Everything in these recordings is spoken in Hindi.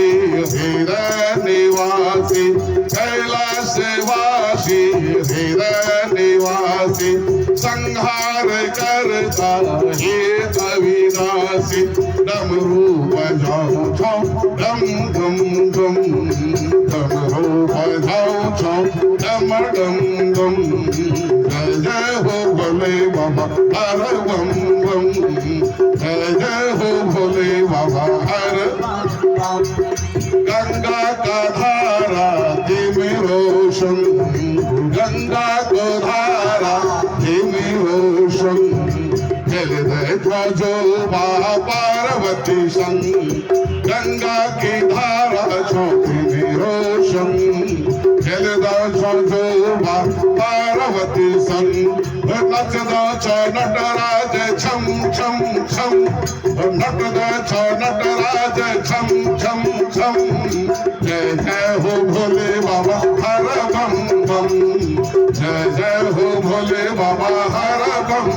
धीर निवासी कैलासवासी धीर निवासी संहार करता हे अविनाशी डमरू बजाओ छो डम डम डम डमरू बजाओ छो डम डम डम जय जय हो भोले बाबा हर बम बम जय जय हो भोले बाबा हर गंगा का धारा धीमी रोशन गंगा को धारा धीमी रोशन जलदय ध्वजो पार्वती संग गंगा की धारा धीमी रोशन जलदय ध्वजो पार्वती संग नचद नटराज छम छम छम नटद नटराज छम छम छम जय जय हो भोले बाबा हर बम बम जय जय हो भोले बाबा हर बम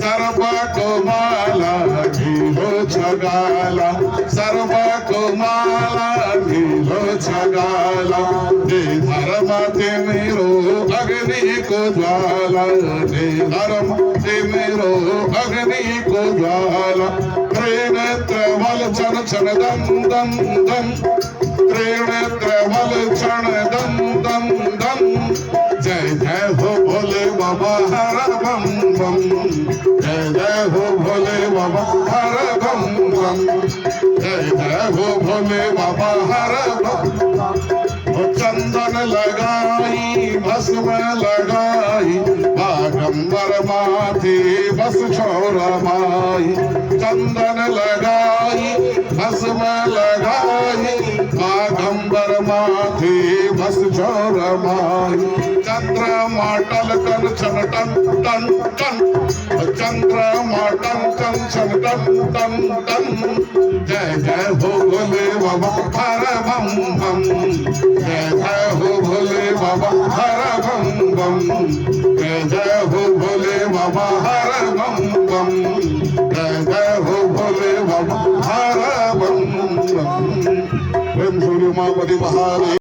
सर्व को माला घीलो छगाला सर्व को माला घीलो छगाला दे धर्म ते मेरो अग्नि को ज्वाला दे धर्म ते मेरो अग्नि को ज्वाला त्रिनेत्र वल छन छन दम दम दम त्रिनेत्र वल छन दम दम दम जय जय हो भोले बाबा हर बम बम जय जय हो भोले बाबा हर बम बम जय जय हो भोले बाबा हर बम चंदन लगाई भस्म लगाई बागंबर माथे बस छोर माई चंदन लगाई भस्म लगाई बागंबर माथे बस छोर माई चंद्रमा टन छन टन टन टन चंद्रमा टन छन टन टन टन जय जय हो भोले बाबा हर बम बम जय जय हो भोले बाबा हर बम बम जय जय हो भोले बाबा हर बम बम जय जय हो भोले बाबा हर बम बम सूर्य मापति महादेव।